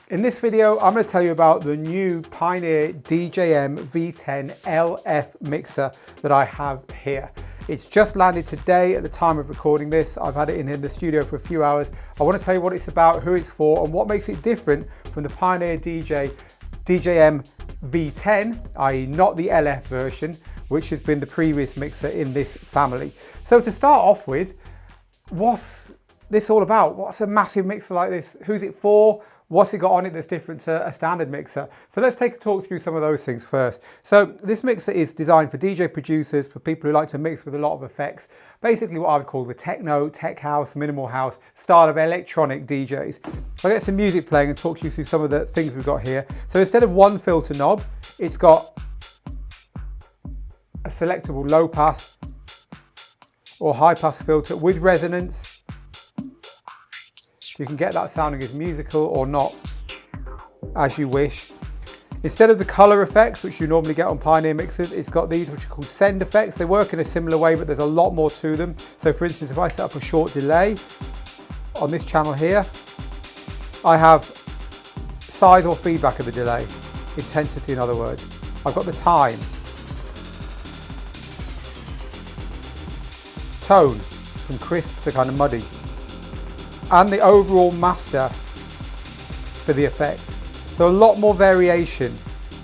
In this video, I'm going to tell you about the new Pioneer DJM-V10-LF mixer that I have here. It's just landed today at the time of recording this. I've had it in the studio for a few hours. I want to tell you what it's about, who it's for, and what makes it different from the Pioneer DJM-V10, i.e. not the LF version, which has been the previous mixer in this family. So to start off with, what's this all about? What's a massive mixer like this? Who's it for? What's it got on it that's different to a standard mixer? So let's take a talk through some of those things first. So this mixer is designed for DJ producers, for people who like to mix with a lot of effects. Basically what I would call the techno, tech house, minimal house style of electronic DJs. I'll get some music playing and talk you through some of the things we've got here. So instead of one filter knob, it's got a selectable low pass or high pass filter with resonance. You can get that sounding as musical or not, as you wish. Instead of the color effects, which you normally get on Pioneer mixers, it's got these which are called send effects. They work in a similar way, but there's a lot more to them. So for instance, if I set up a short delay on this channel here, I have size or feedback of the delay, intensity in other words. I've got the time, tone, from crisp to kind of muddy, and the overall master for the effect. So a lot more variation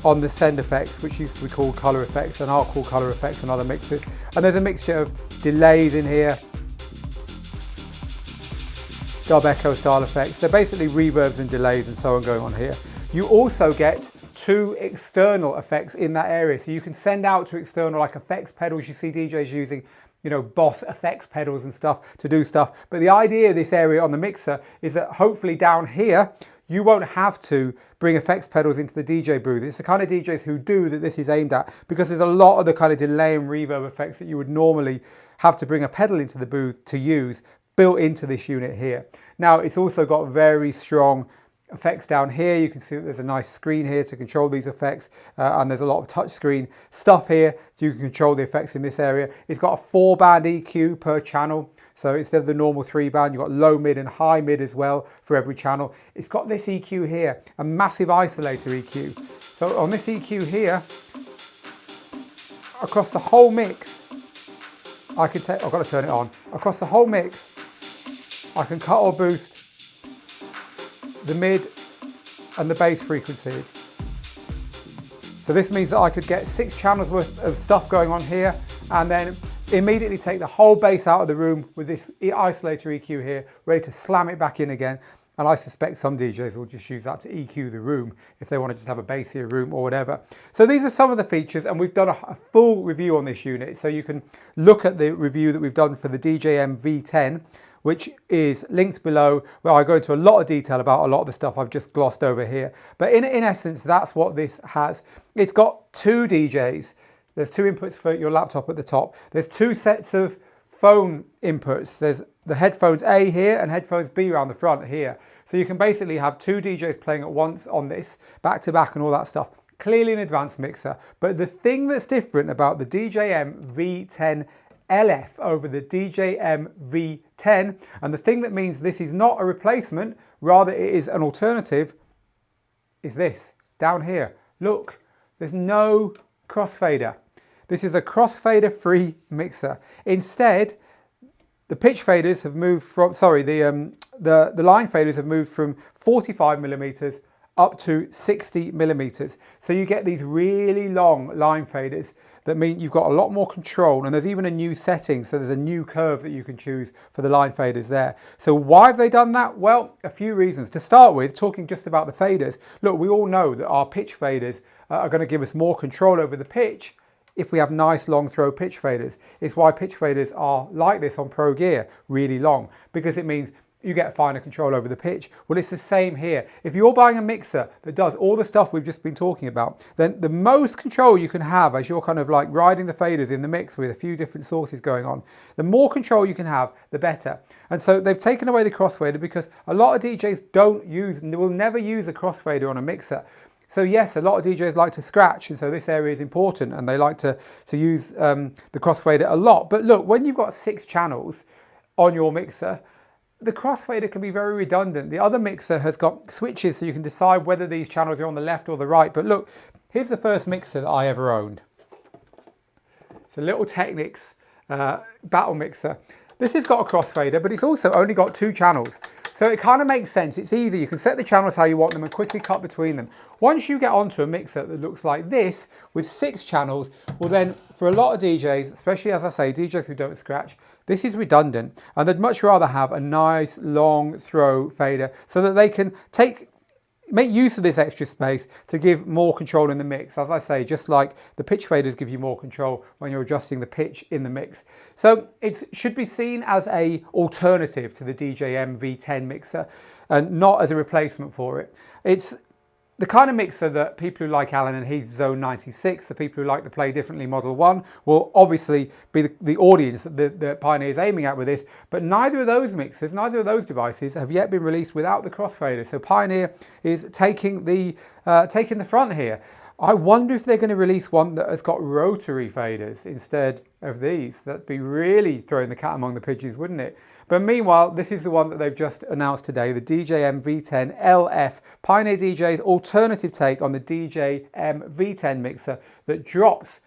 on the send effects, which used to be called color effects and are called color effects on other mixers. And there's a mixture of delays in here, dub echo style effects. They're basically reverbs and delays and so on going on here. You also get two external effects in that area. So you can send out to external like effects pedals you see DJs using, you know, Boss effects pedals and stuff to do stuff. But the idea of this area on the mixer is that hopefully down here, you won't have to bring effects pedals into the DJ booth. It's the kind of DJs who do that this is aimed at, because there's a lot of the kind of delay and reverb effects that you would normally have to bring a pedal into the booth to use built into this unit here. Now, it's also got very strong effects down here. You can see that there's a nice screen here to control these effects, and there's a lot of touch screen stuff here so you can control the effects in this area. It's got a 4-band EQ per channel, so instead of the normal 3-band, you've got low mid and high mid as well for every channel. It's got this EQ here, a massive isolator EQ. So on this EQ here, across the whole mix, I can take, I've got to turn it on, across the whole mix, I can cut or boost the mid and the bass frequencies. So this means that I could get 6 channels worth of stuff going on here and then immediately take the whole bass out of the room with this isolator EQ here, ready to slam it back in again. And I suspect some DJs will just use that to EQ the room if they want to just have a bassier room or whatever. So these are some of the features, and we've done a full review on this unit. So you can look at the review that we've done for the DJM V10, which is linked below, where I go into a lot of detail about a lot of the stuff I've just glossed over here. But in essence, that's what this has. It's got 2 DJs. There's 2 inputs for your laptop at the top. There's 2 sets of phone inputs. There's the headphones A here and headphones B around the front here. So you can basically have 2 DJs playing at once on this, back to back and all that stuff. Clearly an advanced mixer. But the thing that's different about the DJM V10-LF over the DJM V10, and the thing that means this is not a replacement, rather it is an alternative, is this down here. Look, there's no crossfader. This is a crossfader free mixer. Instead, the pitch faders have moved from, the line faders have moved from 45 millimeters up to 60 millimeters. So you get these really long line faders that mean you've got a lot more control, and there's even a new setting. So there's a new curve that you can choose for the line faders there. So why have they done that? Well, a few reasons. To start with, talking just about the faders, look, we all know that our pitch faders are going to give us more control over the pitch if we have nice long throw pitch faders. It's why pitch faders are like this on Pro Gear, really long, because it means you get finer control over the pitch. Well, it's the same here. If you're buying a mixer that does all the stuff we've just been talking about, then the most control you can have as you're kind of like riding the faders in the mix with a few different sources going on, the more control you can have, the better. And so they've taken away the crossfader because a lot of DJs don't use, and will never use a crossfader on a mixer. So yes, a lot of DJs like to scratch, and so this area is important, and they like to use the crossfader a lot. But look, when you've got 6 channels on your mixer, the crossfader can be very redundant. The other mixer has got switches so you can decide whether these channels are on the left or the right. But look, here's the first mixer that I ever owned. It's a little Technics battle mixer. This has got a crossfader, but it's also only got 2 channels. So it kind of makes sense. It's easy. You can set the channels how you want them and quickly cut between them. Once you get onto a mixer that looks like this with 6 channels, well then for a lot of DJs, especially as I say, DJs who don't scratch, this is redundant and they'd much rather have a nice long throw fader so that they can make use of this extra space to give more control in the mix. As I say, just like the pitch faders give you more control when you're adjusting the pitch in the mix. So it should be seen as an alternative to the DJM-V10 mixer and not as a replacement for it. It's the kind of mixer that people who like Allen and Heath's Zone 96, the people who like the Play Differently Model 1, will obviously be the audience that the Pioneer is aiming at with this. But neither of those mixers, neither of those devices have yet been released without the crossfader. So Pioneer is taking the front here. I wonder if they're going to release one that has got rotary faders instead of these. That'd be really throwing the cat among the pigeons, wouldn't it? But meanwhile, this is the one that they've just announced today, the DJM-V10-LF, Pioneer DJ's alternative take on the DJM-V10 mixer that drops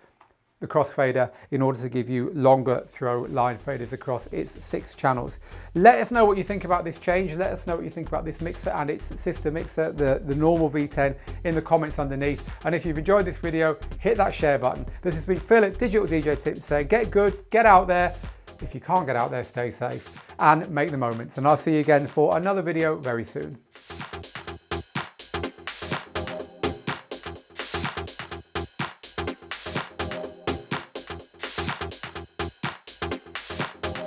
the crossfader in order to give you longer throw line faders across its 6 channels. Let us know what you think about this change. Let us know what you think about this mixer and its sister mixer, the normal V10, in the comments underneath. And if you've enjoyed this video, hit that share button. This has been Phil at Digital DJ Tips saying, get good, get out there. If you can't get out there, stay safe and make the moments. And I'll see you again for another video very soon.